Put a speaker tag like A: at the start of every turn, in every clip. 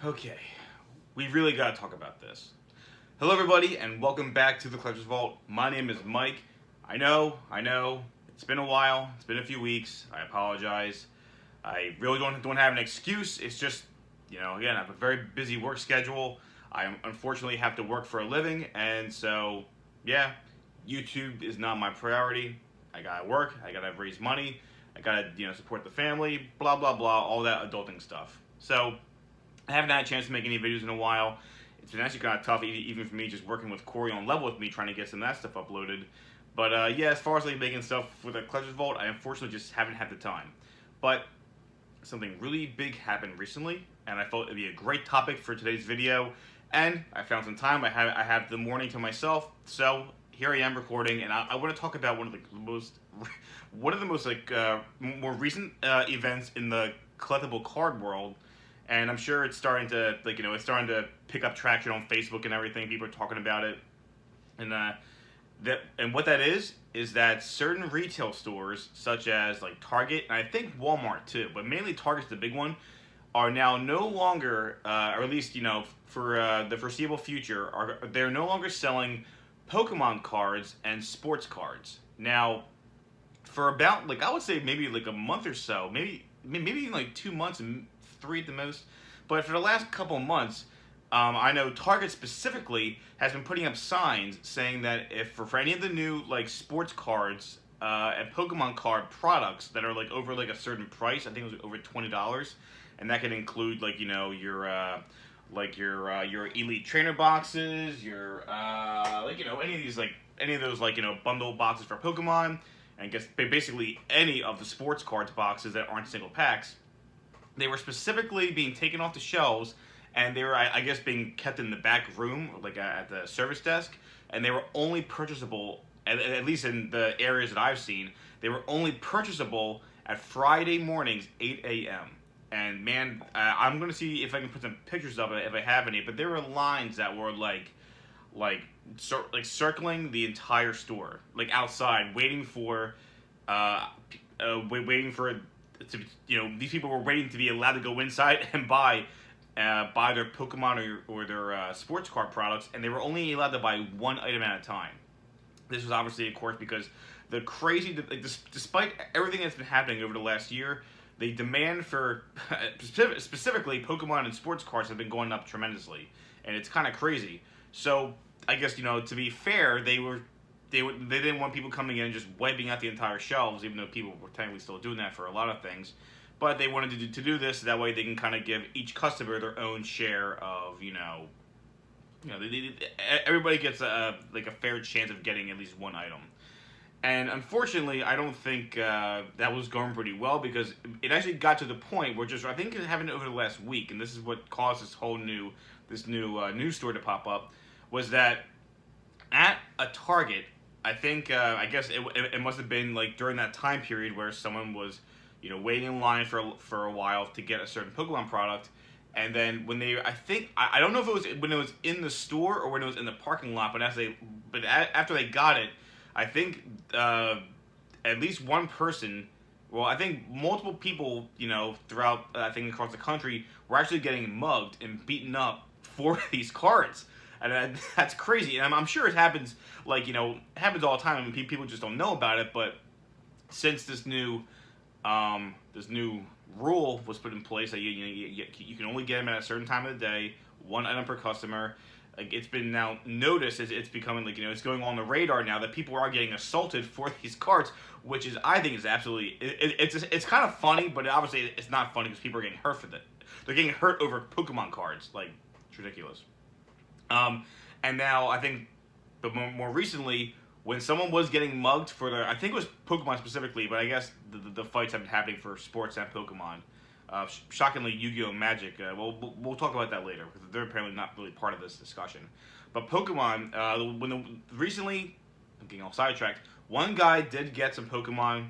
A: Okay, we really got to talk about this. Hello, everybody, and welcome back to the Collector's Vault. My name is Mike. I know, it's been a while. It's been a few weeks. I apologize. I really don't have an excuse. It's just, again, I have a very busy work schedule. I unfortunately have to work for a living, and so, yeah, YouTube is not my priority. I gotta work. I gotta raise money. I gotta, support the family. Blah blah blah. All that adulting stuff. So. I haven't had a chance to make any videos in a while. It's been actually kind of tough, even for me, just working with Corey on level with me, trying to get some of that stuff uploaded. But yeah, as far as like making stuff for the Collector's Vault, I unfortunately just haven't had the time. But something really big happened recently, and I thought it'd be a great topic for today's video. And I found some time. I have the morning to myself, so here I am recording, and I want to talk about one of the most more recent events in the collectible card world. And I'm sure it's starting to it's starting to pick up traction on Facebook and everything. People are talking about it, and what that is that certain retail stores such as like Target and I think Walmart too, but mainly Target's the big one, are now no longer, or at least for the foreseeable future, they're no longer selling Pokemon cards and sports cards. Now, for about I would say maybe like a month or so, maybe even like 2 months and 3 at the most. But for the last couple of months, I know Target specifically has been putting up signs saying that if for any of the new sports cards and Pokemon card products that are over a certain price, I think it was over $20, and that can include your Elite Trainer boxes, your any of those bundle boxes for Pokemon, and I guess basically any of the sports cards boxes that aren't single packs. They were specifically being taken off the shelves, and they were, I guess, being kept in the back room, at the service desk, and they were only purchasable, at least in the areas that I've seen, they were only purchasable at Friday mornings, 8 a.m. And man, I'm going to see if I can put some pictures of it, if I have any, but there were lines that were circling the entire store, outside, waiting for these people were waiting to be allowed to go inside and buy their Pokemon or their sports card products, and they were only allowed to buy one item at a time. This was obviously, of course, because despite everything that's been happening over the last year, the demand for specifically Pokemon and sports cards have been going up tremendously, and it's kind of crazy. So I guess to be fair, they didn't want people coming in and just wiping out the entire shelves, even though people were technically still doing that for a lot of things. But they wanted to do this so that way they can kind of give each customer their own share of, everybody gets a fair chance of getting at least one item. And unfortunately, I don't think that was going pretty well, because it actually got to the point where I think it happened over the last week, and this is what caused this new news story to pop up, was that at a Target, I think, I guess it must have been during that time period where someone was, waiting in line for a while to get a certain Pokemon product, and then when I don't know if it was when it was in the store or when it was in the parking lot, but after they got it, I think at least one person, well, I think multiple people, throughout I think across the country, were actually getting mugged and beaten up for these cards. And that's crazy. And I'm sure it happens, happens all the time. I mean, people just don't know about it. But since this new rule was put in place that you can only get them at a certain time of the day, one item per customer, it's been now noticed as it's becoming it's going on the radar now that people are getting assaulted for these cards, which is, I think, is absolutely it's kind of funny, but obviously it's not funny because people are getting hurt for that. They're getting hurt over Pokemon cards. It's ridiculous. And now I think, but more recently, when someone was getting mugged for I think it was Pokemon specifically, but I guess the fights have been happening for sports and Pokemon. Shockingly, Yu-Gi-Oh! Magic. We'll talk about that later, because they're apparently not really part of this discussion. But Pokemon, recently, I'm getting all sidetracked. One guy did get some Pokemon,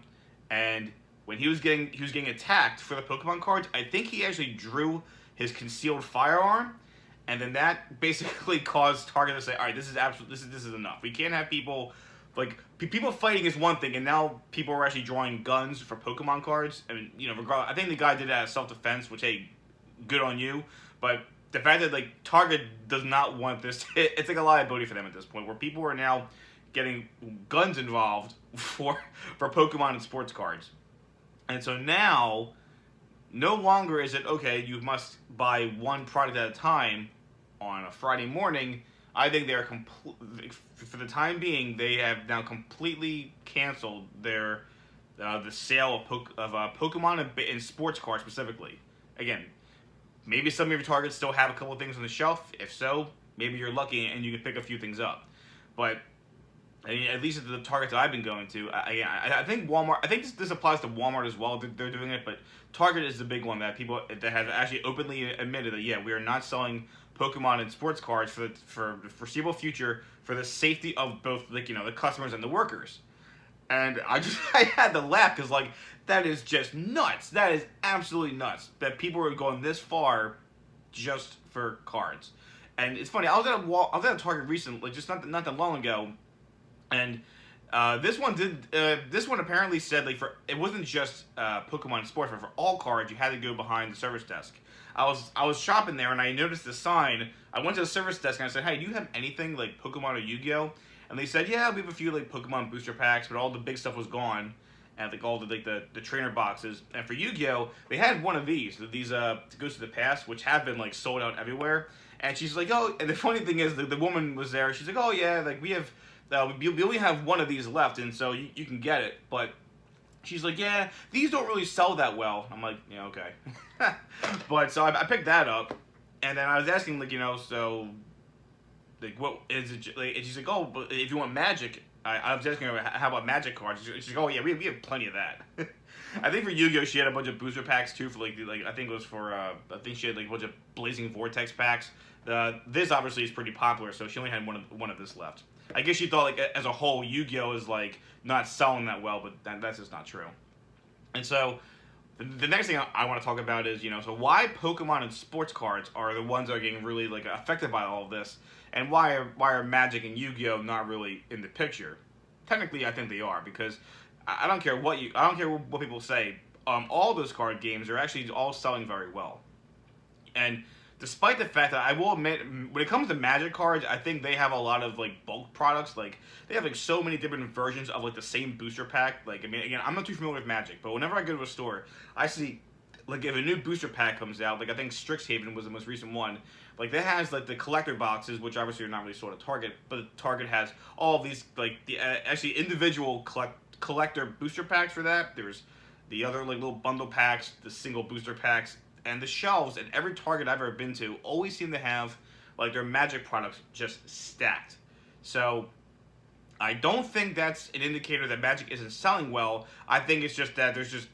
A: and when he was getting attacked for the Pokemon cards, I think he actually drew his concealed firearm. And then that basically caused Target to say, all right, this is enough. We can't have people, people fighting is one thing, and now people are actually drawing guns for Pokemon cards. I mean, regardless, I think the guy did that as self-defense, which, hey, good on you. But the fact that like Target does not want this, it's like a liability for them at this point, where people are now getting guns involved for Pokemon and sports cards, and so now no longer is it okay. You must buy one product at a time on a Friday morning. I think they're for the time being, they have now completely canceled their the sale of Pokemon and sports cards specifically. Again, maybe some of your Targets still have a couple of things on the shelf. If so, maybe you're lucky and you can pick a few things up. But I mean, at least at the Targets that I've been going to, I think Walmart. I think this applies to Walmart as well. They're doing it, but Target is the big one that that have actually openly admitted that we are not selling Pokemon and sports cards for the foreseeable future for the safety of both the customers and the workers. And I had to laugh because like that is just nuts. That is absolutely nuts that people are going this far just for cards. And it's funny. I was at a Target recently, just not that long ago, and this one apparently said like it wasn't just Pokemon Sports, but for all cards you had to go behind the service desk. I was shopping there and I noticed the sign. I went to the service desk and I said, "Hey, do you have anything like Pokemon or Yu-Gi-Oh?" And they said, "Yeah, we have a few like Pokemon booster packs, but all the big stuff was gone, and like all the trainer boxes. And for Yu-Gi-Oh, they had one of these Ghosts of the Past, which have been like sold out everywhere." And she's like, "Oh," and the funny thing is, the woman was there. She's like, "Oh yeah, like we have." We only have one of these left, and so you can get it. But she's like, "Yeah, these don't really sell that well." I'm like, "Yeah, okay." But so I picked that up, and then I was asking like, so like what is it? Like, and she's like, "Oh, but if you want Magic," I was asking her, "How about Magic cards?" She's like, "Oh yeah, we have plenty of that." I think for Yu-Gi-Oh, she had a bunch of booster packs too for like I think it was for I think she had like a bunch of Blazing Vortex packs. This obviously is pretty popular, so she only had one of this left. I guess she thought like as a whole Yu-Gi-Oh is like not selling that well, but that's just not true. And so the next thing I want to talk about is so why Pokemon and sports cards are the ones that are getting really like affected by all of this, and why are Magic and Yu-Gi-Oh not really in the picture? Technically, I think they are, because I don't care what people say. All those card games are actually all selling very well, and despite the fact that I will admit, when it comes to Magic cards, I think they have a lot of like bulk products. Like they have like so many different versions of like the same booster pack. Like I mean, again, I'm not too familiar with Magic, but whenever I go to a store, I see like if a new booster pack comes out, like I think Strixhaven was the most recent one. Like that has like the collector boxes, which obviously are not really sold at Target, but Target has all of these like the actually individual collector booster packs for that. There's the other like little bundle packs, the single booster packs. And the shelves at every Target I've ever been to always seem to have like their Magic products just stacked. So I don't think that's an indicator that Magic isn't selling well. I think it's just that there's just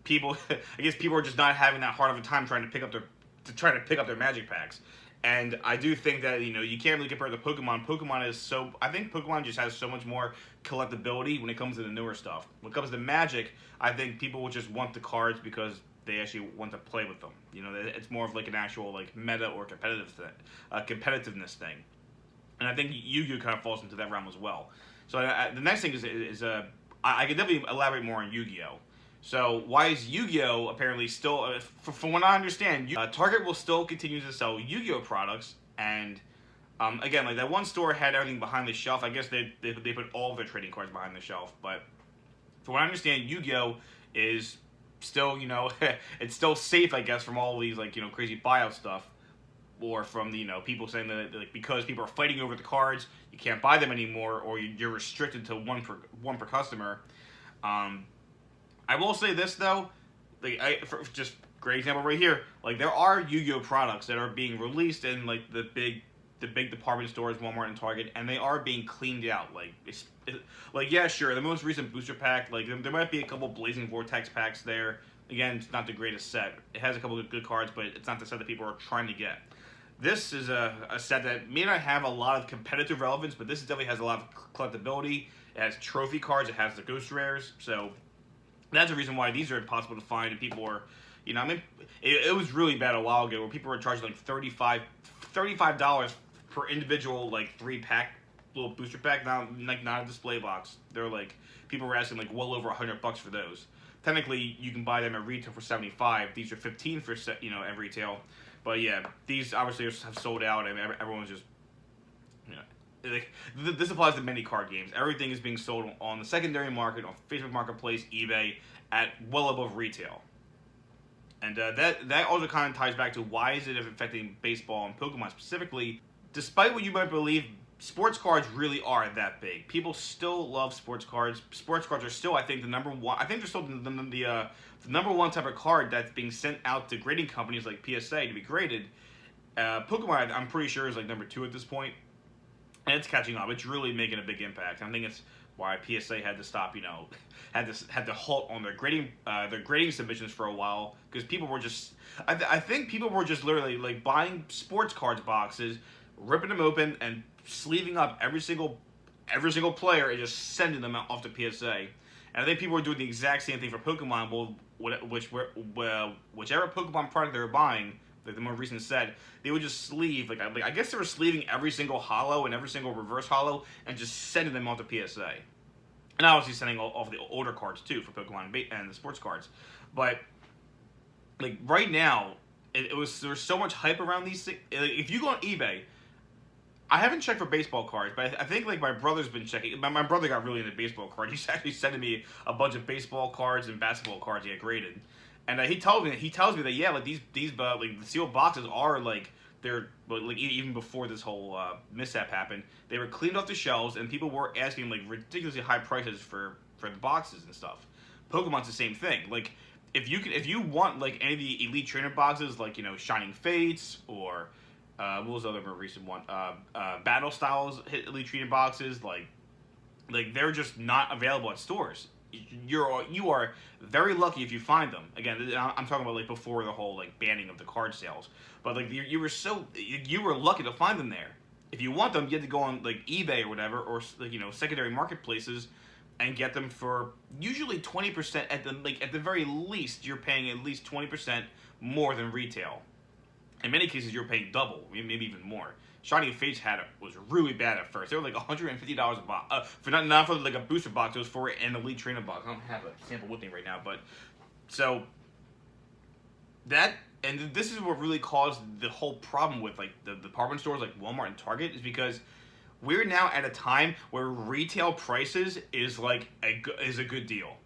A: people. I guess people are just not having that hard of a time trying to pick up their Magic packs. And I do think that you can't really compare to Pokemon. I think Pokemon just has so much more collectability when it comes to the newer stuff. When it comes to Magic, I think people will just want the cards because they actually want to play with them. It's more of like an actual like meta or competitiveness thing. And I think Yu-Gi-Oh kind of falls into that realm as well. So the next thing is I could definitely elaborate more on Yu-Gi-Oh. So why is Yu-Gi-Oh apparently still, from what I understand, Target will still continue to sell Yu-Gi-Oh products, and again, like that one store had everything behind the shelf. I guess they put all of their trading cards behind the shelf, but from what I understand, Yu-Gi-Oh is still, it's still safe, I guess, from all these like crazy buyout stuff, or from the people saying that like because people are fighting over the cards, you can't buy them anymore, or you're restricted to one per customer. I will say this though, for just great example right here, like there are Yu-Gi-Oh products that are being released in like the big department stores, Walmart and Target, and they are being cleaned out. Like yeah, sure, the most recent booster pack, like there might be a couple Blazing Vortex packs there. Again, it's not the greatest set. It has a couple of good cards, but it's not the set that people are trying to get. This is a set that may not have a lot of competitive relevance, but this definitely has a lot of collectability. It has trophy cards. It has the ghost rares. So that's the reason why these are impossible to find, and people are, I mean, it was really bad a while ago where people were charging like $35 per individual like 3-pack little booster pack. Now, like not a display box. They're like people were asking like well over $100 for those. Technically, you can buy them at retail for $75. These are $15 for at retail. But yeah, these obviously have sold out, and everyone's just, you know, like, this applies to many card games. Everything is being sold on the secondary market, on Facebook Marketplace, eBay, at well above retail. And that also kind of ties back to why is it affecting baseball and Pokemon specifically. Despite what you might believe, sports cards really are that big. People still love sports cards. Sports cards are still, I think, the number one. I think they're still the number one type of card that's being sent out to grading companies like PSA to be graded. Pokemon, I'm pretty sure, is like number 2 at this point, and it's catching up. It's really making a big impact. I think it's why PSA had to stop, had to halt on their grading submissions for a while, because people were just, I think people were just literally like buying sports cards boxes, ripping them open, and sleeving up every single player and just sending them off to PSA. And I think people were doing the exact same thing for Pokemon. Whichever Pokemon product they were buying, like the more recent set, they would just sleeve, I guess they were sleeving every single holo and every single reverse holo and just sending them off to PSA. And obviously sending all of the older cards too for Pokemon and the sports cards. But like right now, there's so much hype around these things. Like, if you go on eBay, I haven't checked for baseball cards, but I think like my brother's been checking. My brother got really into baseball cards. He's actually sending me a bunch of baseball cards and basketball cards he had graded. And he tells me that yeah, like these like the sealed boxes are like they're like even before this whole mishap happened, they were cleaned off the shelves and people were asking like ridiculously high prices for the boxes and stuff. Pokemon's the same thing. Like if you want like any of the Elite Trainer boxes, like Shining Fates or what was the other more recent one? Battle Styles Elite Trainer boxes, like they're just not available at stores. You are very lucky if you find them. Again, I'm talking about like before the whole like banning of the card sales. But like you were lucky to find them there. If you want them, you have to go on like eBay or whatever, or like secondary marketplaces, and get them for usually 20% at the very least. You're paying at least 20% more than retail. In many cases, you're paying double, maybe even more. Shining Fates was really bad at first. They were like $150 a box for not for like a booster box. It was for an Elite Trainer box. I don't have a sample with me right now, but so that, and this is what really caused the whole problem with like the department stores like Walmart and Target, is because we're now at a time where retail prices is like a good deal.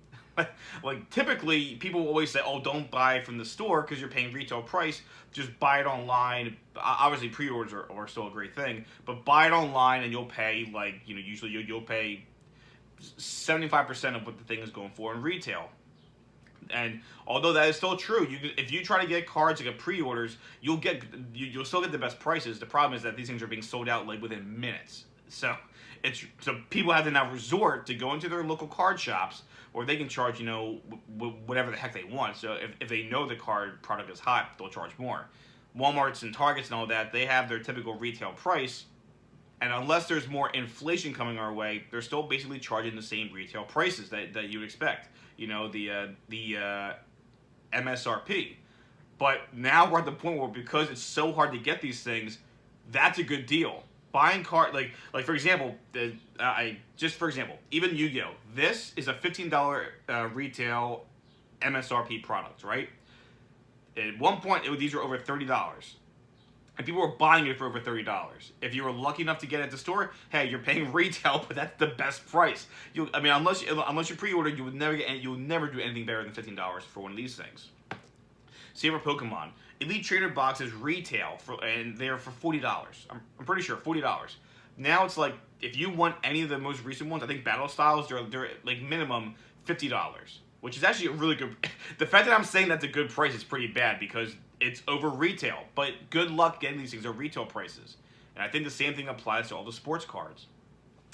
A: Like typically people always say, oh, don't buy from the store because you're paying retail price, just buy it online. Obviously pre-orders are still a great thing, but buy it online and you'll pay like usually you'll pay 75% of what the thing is going for in retail. And although that is still true, if you try to get cards like pre-orders, you'll still get the best prices. The problem is that these things are being sold out like within minutes. So people have to now resort to go into their local card shops, or they can charge whatever the heck they want. So if they know the card product is hot, they'll charge more. Walmarts and Targets and all that, they have their typical retail price, and unless there's more inflation coming our way, they're still basically charging the same retail prices that you'd expect. The MSRP. But now we're at the point where, because it's so hard to get these things, that's a good deal. Buying card like for example, even Yu-Gi-Oh! This is a $15 retail MSRP product, right? At one point, these were over $30, and people were buying it for over $30. If you were lucky enough to get it at the store, hey, you're paying retail, but that's the best price. Unless you pre-order, you would never do anything better than $15 for one of these things. Same for Pokemon. Elite Trainer boxes retail and they're for $40. I'm pretty sure $40. Now it's like if you want any of the most recent ones, I think Battle Styles, they're like minimum $50, which is actually a really good. The fact that I'm saying that's a good price is pretty bad because it's over retail. But good luck getting these things at retail prices. And I think the same thing applies to all the sports cards.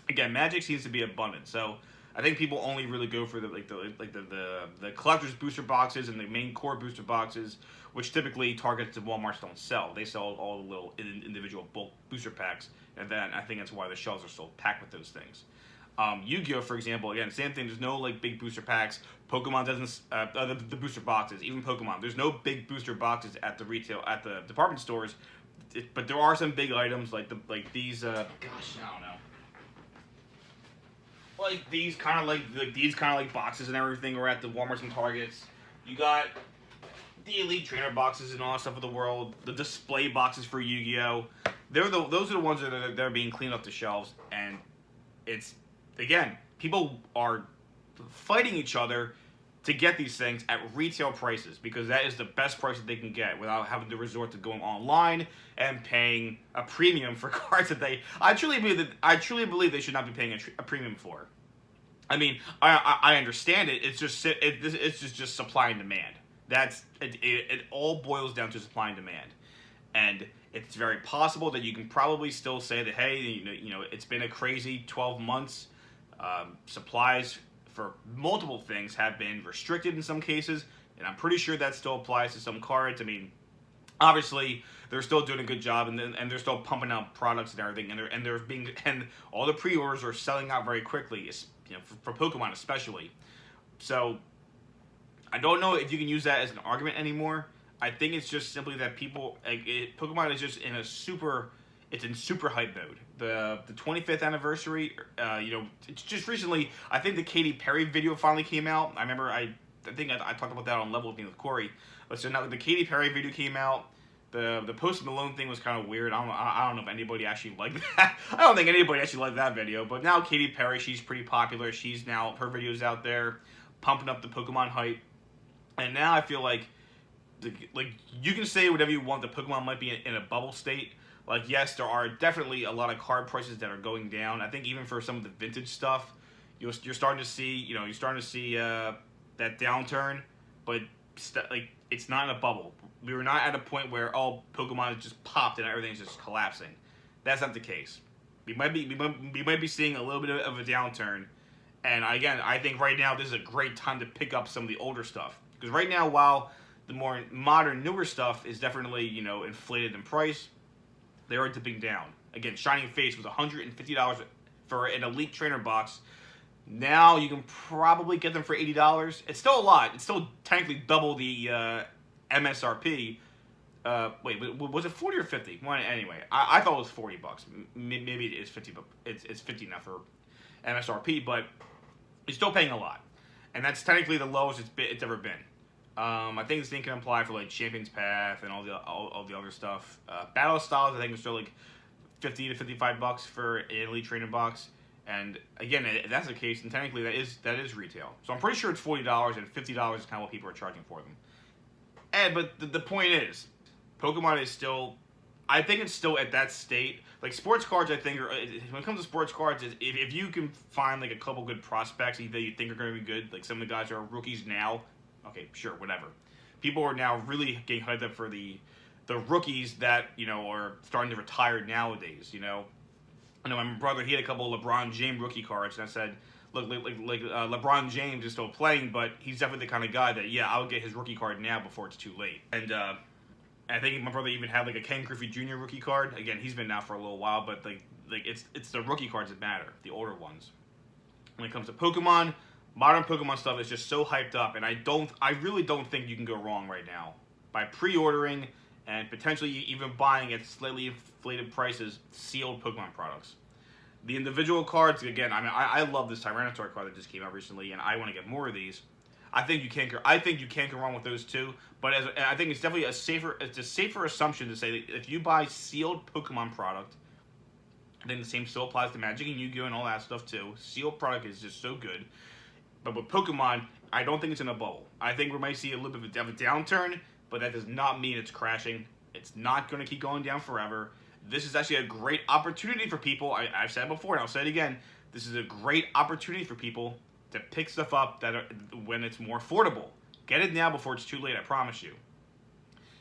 A: Again, Magic seems to be abundant, so I think people only really go for the collector's booster boxes and the main core booster boxes, which typically Targets and Walmarts don't sell. They sell all the little individual bulk booster packs, and then I think that's why the shelves are still packed with those things. Yu-Gi-Oh, for example, again, same thing. There's no like big booster packs. Pokemon doesn't. The booster boxes, even Pokemon. There's no big booster boxes at the department stores, but there are some big items like these. I don't know. Like these kind of like boxes and everything are at the Walmarts and Targets. You got the Elite Trainer boxes and all that stuff of the world, the display boxes for Yu-Gi-Oh, those are the ones that are being cleaned off the shelves, and it's, again, people are fighting each other to get these things at retail prices, because that is the best price that they can get without having to resort to going online and paying a premium for cards that I truly believe they should not be paying a premium for. I mean, I understand it. It's just supply and demand. It all boils down to supply and demand, and it's very possible that you can probably still say that, hey, it's been a crazy 12 months. Supplies for multiple things have been restricted in some cases, and I'm pretty sure that still applies to some cards. I mean, obviously they're still doing a good job, and they're still pumping out products and everything, and all the pre-orders are selling out very quickly, for Pokemon especially. So I don't know if you can use that as an argument anymore. I think it's just simply that Pokemon is just in super hype mode. The 25th anniversary, it's just recently, I think the Katy Perry video finally came out. I remember, I think I talked about that on Level with Me with Corey. But so now the Katy Perry video came out. The Post Malone thing was kind of weird. I don't know if anybody actually liked that. I don't think anybody actually liked that video. But now Katy Perry, she's pretty popular. Her video's out there, pumping up the Pokemon hype. And now I feel like you can say whatever you want. The Pokemon might be in a bubble state. Like, yes, there are definitely a lot of card prices that are going down. I think even for some of the vintage stuff, you're starting to see, that downturn. But it's not in a bubble. We were not at a point where Pokemon has just popped and everything's just collapsing. That's not the case. We might be seeing a little bit of a downturn. And again, I think right now this is a great time to pick up some of the older stuff, because right now, while the more modern, newer stuff is definitely inflated in price, they are dipping down. Again, Shining Fates was $150 for an Elite Trainer box. Now you can probably get them for $80. It's still a lot. It's still technically double the MSRP. Wait, was it 40 or 50? Well, anyway, I thought it was $40. Maybe it is 50. It's 50 now for MSRP, but you're still paying a lot, and that's technically the lowest it's ever been. I think this thing can apply for like Champion's Path and all the other stuff. Battle Styles, I think, is still like $50 to $55 for an Elite Trainer box. And again, if that's the case, then technically that is retail. So I'm pretty sure it's $40, and $50 is kind of what people are charging for them. But the point is, Pokemon is still, I think it's still at that state. Like sports cards, I think, when it comes to sports cards, if you can find like a couple good prospects that you think are going to be good, like some of the guys are rookies now. Okay, sure, whatever. People are now really getting hyped up for the rookies that are starting to retire nowadays. I know my brother, he had a couple of LeBron James rookie cards, and I said, look, LeBron James is still playing, but he's definitely the kind of guy that, I'll get his rookie card now before it's too late. And I think my brother even had like a Ken Griffey Jr. rookie card. Again, he's been out for a little while, but it's the rookie cards that matter, the older ones. When it comes to Pokemon, modern Pokemon stuff is just so hyped up, and I really don't think you can go wrong right now by pre-ordering and potentially even buying at slightly inflated prices sealed Pokemon products. The individual cards, again, I love this Tyranitar card that just came out recently, and I want to get more of these. I think you can't go wrong with those too, but I think it's definitely a safer assumption to say that if you buy sealed Pokemon product, I think the same still applies to Magic and Yu-Gi-Oh and all that stuff too. Sealed product is just so good. But with Pokemon, I don't think it's in a bubble. I think we might see a little bit of a downturn, but that does not mean it's crashing. It's not going to keep going down forever. This is actually a great opportunity for people. I've said it before, and I'll say it again. This is a great opportunity for people to pick stuff up when it's more affordable. Get it now before it's too late, I promise you.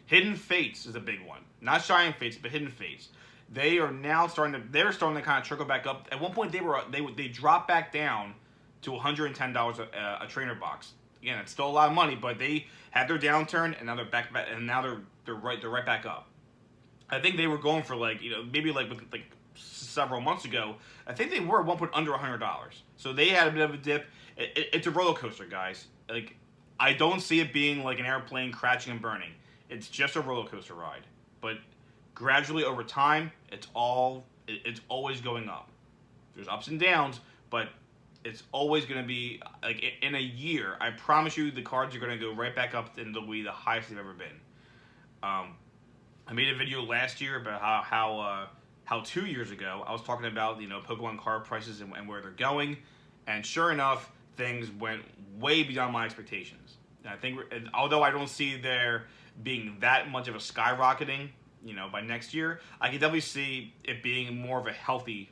A: Hidden Fates is a big one. Not Shining Fates, but Hidden Fates. They're starting to kind of trickle back up. At one point, they dropped back down to $110 a trainer box. Again, it's still a lot of money, but they had their downturn, and now they're back, and now they're right back up. I think they were going for maybe several months ago. I think they were at one point under $100. So they had a bit of a dip. It's a roller coaster, guys. I don't see it being like an airplane crashing and burning. It's just a roller coaster ride. But gradually over time, it's always going up. There's ups and downs, but it's always going to be like in a year. I promise you, the cards are going to go right back up and they'll be the highest they've ever been. I made a video last year about how 2 years ago I was talking about Pokemon card prices and where they're going, and sure enough, things went way beyond my expectations. And I think, although I don't see there being that much of a skyrocketing, by next year, I can definitely see it being more of a healthy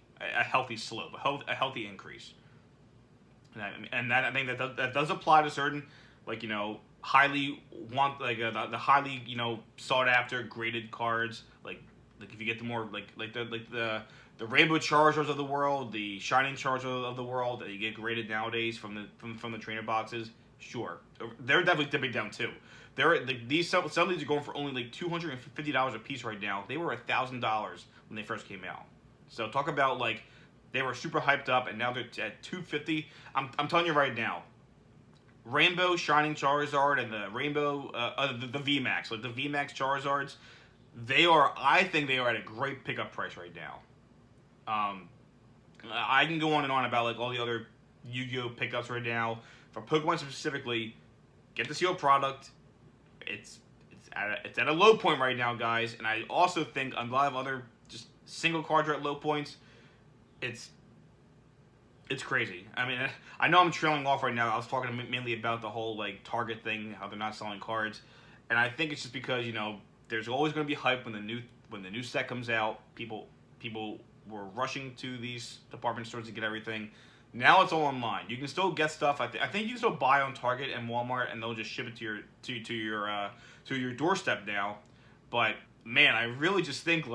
A: slope, a healthy increase. And I think that does apply to certain, highly the highly sought after graded cards, like if you get the more the Rainbow Charizards of the world, the Shining Charizards of the world that you get graded nowadays from the trainer boxes. Sure, they're definitely dipping down too. Some of these are going for only $250 a piece right now. They were $1,000 when they first came out. So talk about they were super hyped up, and now they're at $250. I'm telling you right now, Rainbow Shining Charizard and the Rainbow the VMAX, the VMAX Charizards, I think they are at a great pickup price right now. I can go on and on about all the other Yu-Gi-Oh pickups right now. For Pokemon specifically, get the sealed product. It's at a low point right now, guys. And I also think a lot of other just single cards are at low points. It's crazy. I mean, I know I'm trailing off right now. I was talking mainly about the whole Target thing, how they're not selling cards, and I think it's just because there's always going to be hype when the new set comes out. People were rushing to these department stores to get everything. Now it's all online. You can still get stuff. I think you can still buy on Target and Walmart, and they'll just ship it to your doorstep now. But man, I really just think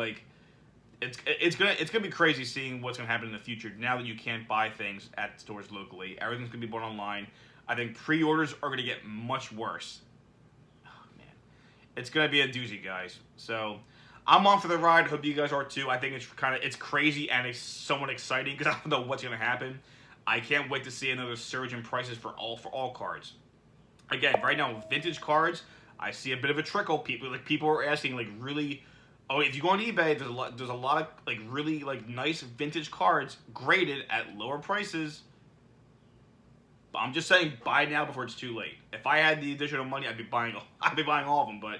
A: it's gonna be crazy seeing what's gonna happen in the future now that you can't buy things at stores locally. Everything's gonna be bought online. I think pre-orders are gonna get much worse. Oh man, it's gonna be a doozy, guys. So I'm on for the ride. Hope you guys are too. I think it's crazy and it's somewhat exciting because I don't know what's gonna happen. I can't wait to see another surge in prices for all cards. Again, right now, vintage cards, I see a bit of a trickle. People are asking really. Oh, if you go on eBay, there's a lot of really nice vintage cards graded at lower prices. But I'm just saying, buy now before it's too late. If I had the additional money, I'd be buying all of them. But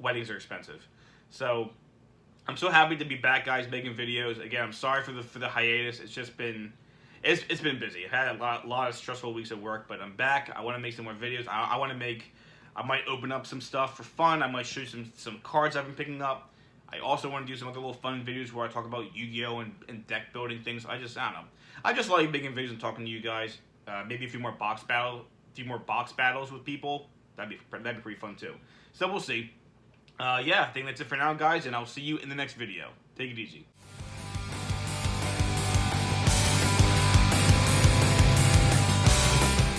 A: weddings are expensive. So I'm so happy to be back, guys, making videos again. I'm sorry for the hiatus. It's just been it's been busy. I've had a lot of stressful weeks at work, but I'm back. I want to make some more videos. I might open up some stuff for fun. I might show you some cards I've been picking up. I also want to do some other little fun videos where I talk about Yu-Gi-Oh! And deck building things. I don't know. I just like making videos and talking to you guys. Maybe a few more box battles with people. That'd be pretty fun too. So we'll see. Yeah, I think that's it for now, guys, and I'll see you in the next video. Take it easy.